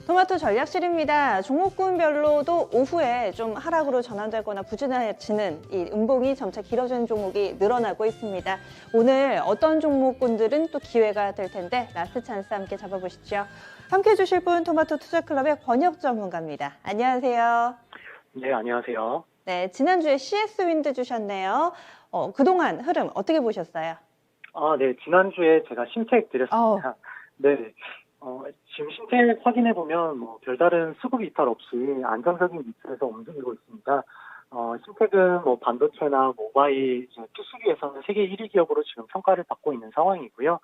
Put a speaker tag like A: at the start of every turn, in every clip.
A: 토마토 전략실입니다. 종목군별로도 오후에 좀 하락으로 전환되거나 부진해지는 이 음봉이 점차 길어지는 종목이 늘어나고 있습니다. 오늘 어떤 종목군들은 또 기회가 될 텐데 라스트 찬스 함께 잡아보시죠. 함께 해주실 분 토마토 투자클럽의 권혁 전문가입니다. 안녕하세요.
B: 네, 안녕하세요.
A: 네, 지난주에 CS 윈드 주셨네요. 그동안 흐름 어떻게 보셨어요?
B: 네, 지난주에 제가 신택
A: 어,
B: 드렸습니다. 네, 지금 신택 확인해보면 별다른 수급 이탈 없이 안정적인 위치에서 움직이고 있습니다. 신택은 반도체나 모바일, PCB에서는 세계 1위 기업으로 지금 평가를 받고 있는 상황이고요.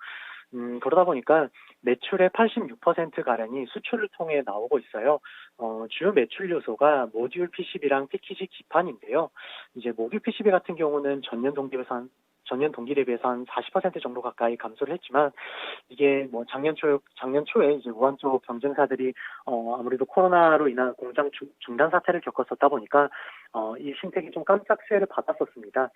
B: 그러다 보니까 매출의 86%가량이 수출을 통해 나오고 있어요. 주요 매출 요소가 모듈 PCB랑 패키지 기판인데요. 이제 모듈 PCB 같은 경우는 전년 동기 대비해서 한 40% 정도 가까이 감소를 했지만, 이게 작년 초에 이제 우한 쪽 경쟁사들이 아무래도 코로나로 인한 공장 중단 사태를 겪었었다 보니까 이 신택이 좀 깜짝 세일을 받았었습니다.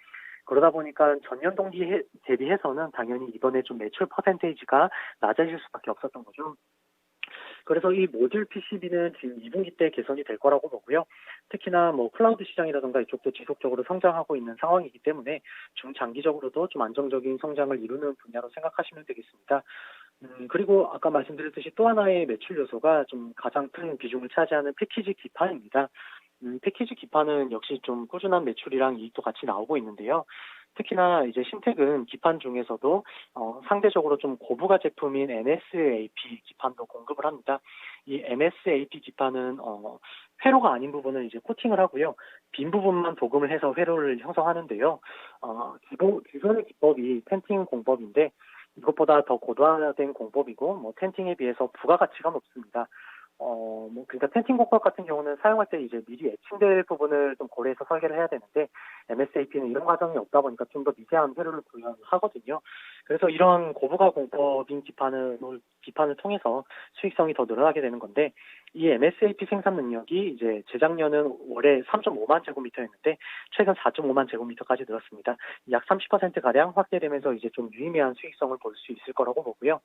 B: 그러다 보니까 전년 동기 대비해서는 당연히 이번에 좀 매출 퍼센테이지가 낮아질 수밖에 없었던 거죠. 그래서 이 모듈 PCB는 지금 2분기 때 개선이 될 거라고 보고요. 특히나 클라우드 시장이라든가 이쪽도 지속적으로 성장하고 있는 상황이기 때문에 중장기적으로도 좀 안정적인 성장을 이루는 분야로 생각하시면 되겠습니다. 그리고 아까 말씀드렸듯이 또 하나의 매출 요소가 좀 가장 큰 비중을 차지하는 패키지 기판입니다. 패키지 기판은 역시 좀 꾸준한 매출이랑 이익도 같이 나오고 있는데요. 특히나 이제 신택은 기판 중에서도 상대적으로 좀 고부가 제품인 MSAP 기판도 공급을 합니다. 이 MSAP 기판은 회로가 아닌 부분을 이제 코팅을 하고요. 빈 부분만 도금을 해서 회로를 형성하는데요. 기존의 기법이 텐팅 공법인데 이것보다 더 고도화된 공법이고 텐팅에 비해서 부가가치가 높습니다. 그러니까 텐팅 공법 같은 경우는 사용할 때 이제 미리 애칭될 부분을 좀 고려해서 설계를 해야 되는데, MSAP는 이런 과정이 없다 보니까 좀 더 미세한 회로를 구현하거든요. 그래서 이런 고부가 공법인 기판을 통해서 수익성이 더 늘어나게 되는 건데, 이 MSAP 생산 능력이 이제 재작년은 월에 3.5만 제곱미터였는데 최근 4.5만 제곱미터까지 늘었습니다. 약 30%가량 확대되면서 이제 좀 유의미한 수익성을 볼 수 있을 거라고 보고요.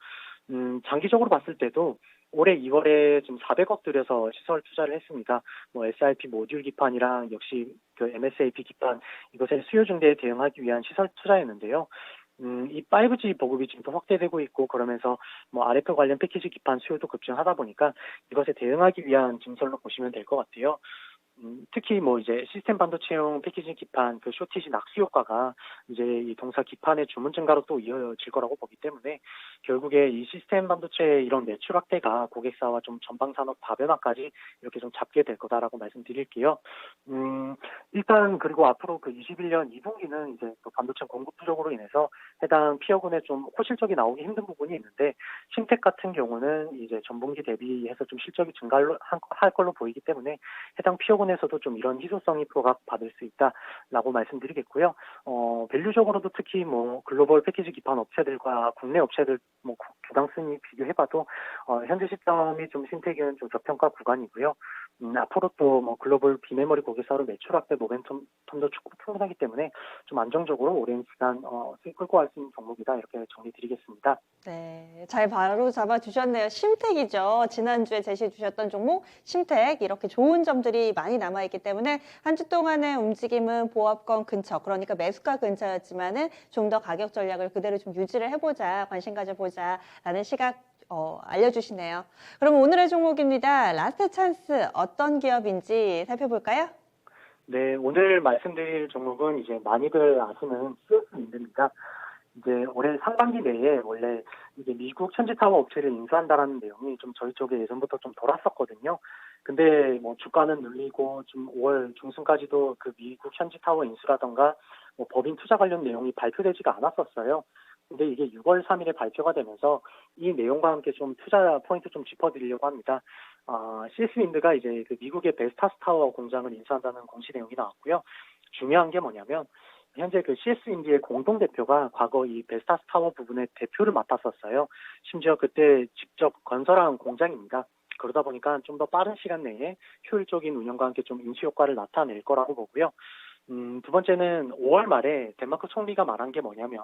B: 장기적으로 봤을 때도 올해 2월에 좀 400억 들여서 시설 투자를 했습니다. SRP 모듈 기판이랑 역시 그 MSAP 기판, 이것의 수요 증대에 대응하기 위한 시설 투자였는데요. 이 5G 보급이 지금 또 확대되고 있고, 그러면서 RF 관련 패키지 기판 수요도 급증하다 보니까 이것에 대응하기 위한 증설로 보시면 될 것 같아요. 특히 이제 시스템 반도체용 패키징 기판 그 쇼티지 낙수 효과가 이제 이 동사 기판의 주문 증가로 또 이어질 거라고 보기 때문에, 결국에 이 시스템 반도체의 이런 매출 확대가 고객사와 좀 전방 산업 다변화까지 이렇게 좀 잡게 될 거다라고 말씀드릴게요. 일단 그리고 앞으로 그 21년 2분기는 이제 또 반도체 공급 부족으로 인해서 해당 피어군에 좀 호실적이 나오기 힘든 부분이 있는데, 신택 같은 경우는 이제 전분기 대비해서 좀 실적이 할 걸로 보이기 때문에 해당 피어군에서도 좀 이런 희소성이 부각받을 수 있다라고 말씀드리겠고요. 밸류적으로도 특히 글로벌 패키지 기판 업체들과 국내 업체들 주당 순위 비교해봐도 현재 시점이 좀 신택은 좀 저평가 구간이고요. 앞으로 또 글로벌 비메모리 고객사로 매출 확대 모멘텀도 충분하기 때문에 좀 안정적으로 오랜 시간 수익 끌고 갈 수 있는 종목이다, 이렇게 정리드리겠습니다.
A: 네, 잘 바로 잡아주셨네요. 심택이죠. 지난주에 제시해 주셨던 종목 심택, 이렇게 좋은 점들이 많이 남아있기 때문에 한 주 동안의 움직임은 보합권 근처, 그러니까 매수가 근처였지만은 좀 더 가격 전략을 그대로 좀 유지를 해보자, 관심 가져보자 라는 시각 알려주시네요. 그럼 오늘의 종목입니다. 라스트 찬스 어떤 기업인지 살펴볼까요?
B: 네, 오늘 말씀드릴 종목은 이제 많이들 아시는 CS인드입니다. 이제 올해 상반기 내에 원래 이제 미국 현지타워 업체를 인수한다라는 내용이 좀 저희 쪽에 예전부터 좀 돌았었거든요. 근데 주가는 눌리고 좀 5월 중순까지도 그 미국 현지타워 인수라던가 법인 투자 관련 내용이 발표되지가 않았었어요. 근데 이게 6월 3일에 발표가 되면서 이 내용과 함께 좀 투자 포인트 좀 짚어드리려고 합니다. CS윈드가 이제 그 미국의 베스타스 타워 공장을 인수한다는 공시 내용이 나왔고요. 중요한 게 뭐냐면, 현재 그 CS윈드의 공동대표가 과거 이 베스타스 타워 부분의 대표를 맡았었어요. 심지어 그때 직접 건설한 공장입니다. 그러다 보니까 좀 더 빠른 시간 내에 효율적인 운영과 함께 좀 인수 효과를 나타낼 거라고 보고요. 두 번째는 5월 말에 덴마크 총리가 말한 게 뭐냐면,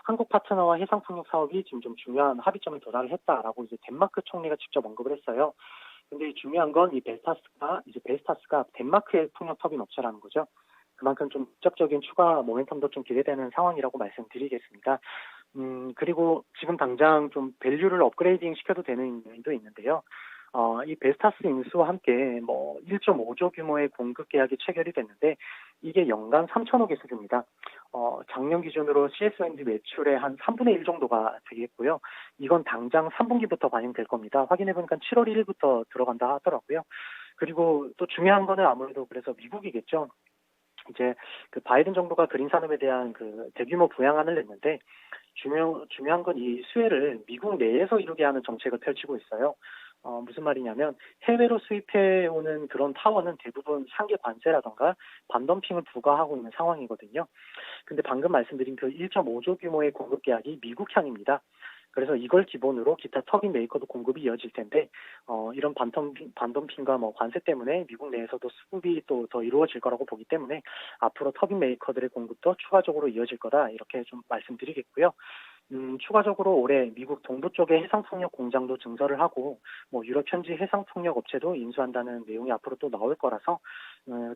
B: 한국 파트너와 해상풍력 사업이 지금 좀 중요한 합의점에 도달을 했다라고 이제 덴마크 총리가 직접 언급을 했어요. 근데 중요한 건 이 베스타스가 덴마크의 풍력 터빈 업체라는 거죠. 그만큼 좀 직접적인 추가 모멘텀도 좀 기대되는 상황이라고 말씀드리겠습니다. 그리고 지금 당장 좀 밸류를 업그레이딩 시켜도 되는 면도 있는데요. 이 베스타스 인수와 함께 뭐 1.5조 규모의 공급 계약이 체결이 됐는데 이게 연간 3천억의 수준입니다. 작년 기준으로 CSND 매출의 한 3분의 1 정도가 되겠고요. 이건 당장 3분기부터 반영될 겁니다. 확인해 보니까 7월 1일부터 들어간다 하더라고요. 그리고 또 중요한 거는 아무래도 그래서 미국이겠죠. 이제 그 바이든 정부가 그린 산업에 대한 그 대규모 부양안을 냈는데 중요한 건 이 수혜를 미국 내에서 이루게 하는 정책을 펼치고 있어요. 무슨 말이냐면 해외로 수입해 오는 그런 타워는 대부분 상계 관세라던가 반덤핑을 부과하고 있는 상황이거든요. 근데 방금 말씀드린 그 1.5조 규모의 공급 계약이 미국향입니다. 그래서 이걸 기본으로 기타 터빈 메이커도 공급이 이어질 텐데 이런 반덤핑과 뭐 관세 때문에 미국 내에서도 수급이 또 더 이루어질 거라고 보기 때문에 앞으로 터빈 메이커들의 공급도 추가적으로 이어질 거다 이렇게 좀 말씀드리겠고요. 추가적으로 올해 미국 동부 쪽에 해상풍력 공장도 증설을 하고 뭐 유럽 현지 해상풍력 업체도 인수한다는 내용이 앞으로 또 나올 거라서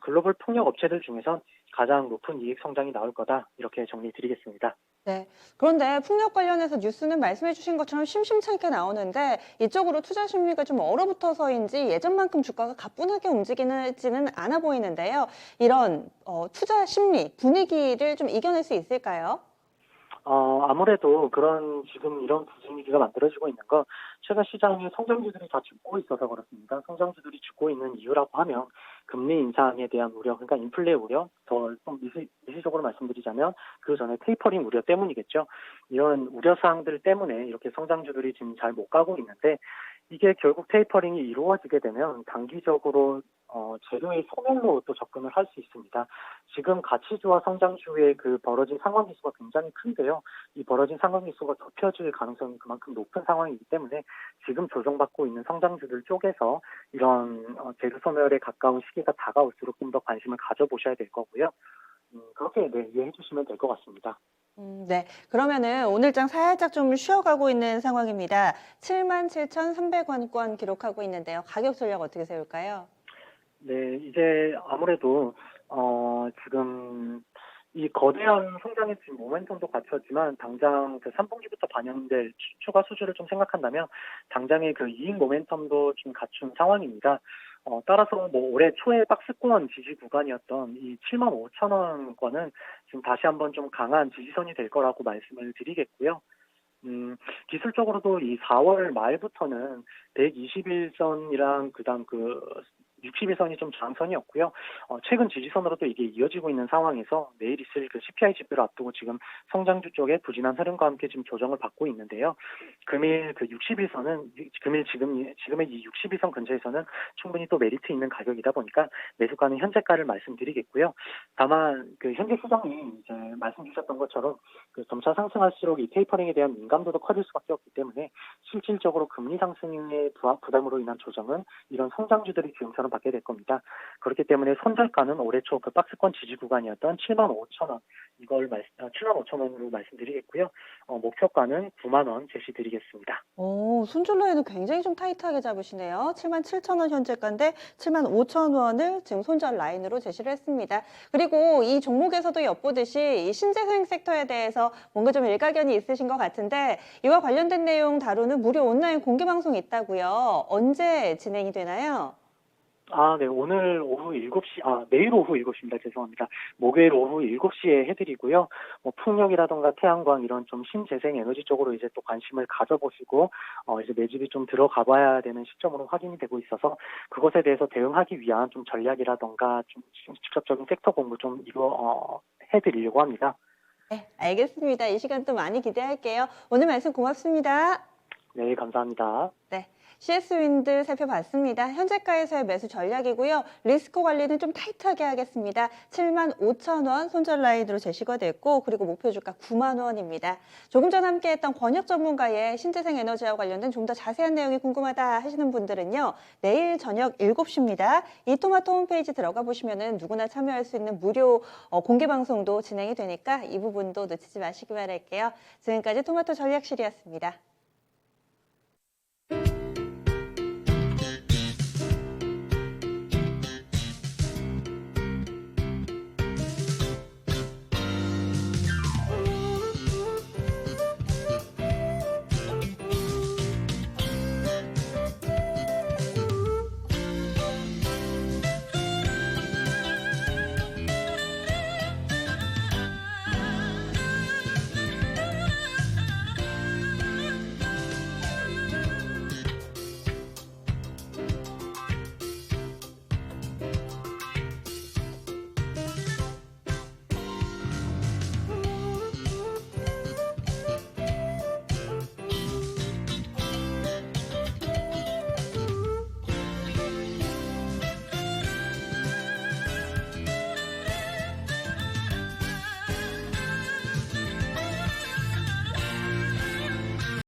B: 글로벌 풍력 업체들 중에선 가장 높은 이익 성장이 나올 거다 이렇게 정리드리겠습니다.
A: 네. 그런데 풍력 관련해서 뉴스는 말씀해 주신 것처럼 심심찮게 나오는데 이쪽으로 투자 심리가 좀 얼어붙어서인지 예전만큼 주가가 가뿐하게 움직이지는 않아 보이는데요. 이런 투자 심리, 분위기를 좀 이겨낼 수 있을까요?
B: 아무래도 그런 지금 이런 분위기가 만들어지고 있는 건 최근 시장의 성장주들이 다 죽고 있어서 그렇습니다. 성장주들이 죽고 있는 이유라고 하면 금리 인상에 대한 우려, 그러니까 인플레 우려, 더 좀 미시적으로 말씀드리자면 그 전에 테이퍼링 우려 때문이겠죠. 이런 우려 사항들 때문에 이렇게 성장주들이 지금 잘 못 가고 있는데 이게 결국 테이퍼링이 이루어지게 되면 단기적으로 재료의 소멸로 또 접근을 할 수 있습니다. 지금 가치주와 성장주의 그 벌어진 상관기수가 굉장히 큰데요. 이 벌어진 상관기수가 좁혀질 가능성이 그만큼 높은 상황이기 때문에 지금 조정받고 있는 성장주들 쪽에서 이런 재료 소멸에 가까운 시기가 다가올수록 좀 더 관심을 가져보셔야 될 거고요. 그렇게 네, 이해해 주시면 될 것 같습니다.
A: 네. 그러면은 오늘장 살짝 좀 쉬어가고 있는 상황입니다. 77,300원권 기록하고 있는데요. 가격 전략 어떻게 세울까요?
B: 네, 이제 아무래도 지금 이 거대한 성장의 지금 모멘텀도 갖췄지만 당장 그 3분기부터 반영될 추가 수주를 좀 생각한다면 당장의 그 이익 모멘텀도 좀 갖춘 상황입니다. 따라서 뭐 올해 초에 박스권 지지 구간이었던 이 75,000원권은 지금 다시 한번 좀 강한 지지선이 될 거라고 말씀을 드리겠고요. 기술적으로도 이 4월 말부터는 121선이랑 그다음 그 61선이 좀 저항선이었고요. 최근 지지선으로도 이게 이어지고 있는 상황에서 내일 있을 그 CPI 지표를 앞두고 지금 성장주 쪽에 부진한 흐름과 함께 지금 조정을 받고 있는데요. 금일 그 61선은 지금의 이 61선 근처에서는 충분히 또 메리트 있는 가격이다 보니까 매수가는 현재가를 말씀드리겠고요. 다만 그 현재 시장이 이제 말씀 주셨던 것처럼 그 점차 상승할수록 이 테이퍼링에 대한 민감도도 커질 수밖에 없기 때문에 실질적으로 금리 상승의 부담으로 인한 조정은 이런 성장주들이 기용처럼 받게 될 겁니다. 그렇기 때문에 손절가는 올해 초 그 박스권 지지 구간이었던 75,000원 75,000원으로 말씀드리겠고요. 목표가는 9만 원 제시드리겠습니다.
A: 오, 손절라인은 굉장히 좀 타이트하게 잡으시네요. 77,000원 현재가인데 75,000원을 지금 손절 라인으로 제시를 했습니다. 그리고 이 종목에서도 엿보듯이 이 신재생 섹터에 대해서 뭔가 좀 일가견이 있으신 것 같은데 이와 관련된 내용 다루는 무료 온라인 공개 방송이 있다고요. 언제 진행이 되나요?
B: 네, 내일 오후 7시입니다. 죄송합니다. 목요일 오후 7시에 해드리고요. 뭐, 풍력이라던가 태양광 이런 좀 신재생 에너지 쪽으로 이제 또 관심을 가져보시고, 이제 매집이 좀 들어가 봐야 되는 시점으로 확인이 되고 있어서, 그것에 대해서 대응하기 위한 좀 전략이라던가 좀 직접적인 섹터 공부 좀 해드리려고 합니다.
A: 네, 알겠습니다. 이 시간 또 많이 기대할게요. 오늘 말씀 고맙습니다.
B: 네, 감사합니다.
A: 네. CS윈드 살펴봤습니다. 현재가에서의 매수 전략이고요. 리스크 관리는 좀 타이트하게 하겠습니다. 75,000원 손절 라인으로 제시가 됐고 그리고 목표 주가 9만 원입니다. 조금 전 함께했던 권혁 전문가의 신재생 에너지와 관련된 좀 더 자세한 내용이 궁금하다 하시는 분들은요. 내일 저녁 7시입니다. 이토마토 홈페이지 들어가 보시면 누구나 참여할 수 있는 무료 공개 방송도 진행이 되니까 이 부분도 놓치지 마시기 바랄게요. 지금까지 토마토 전략실이었습니다.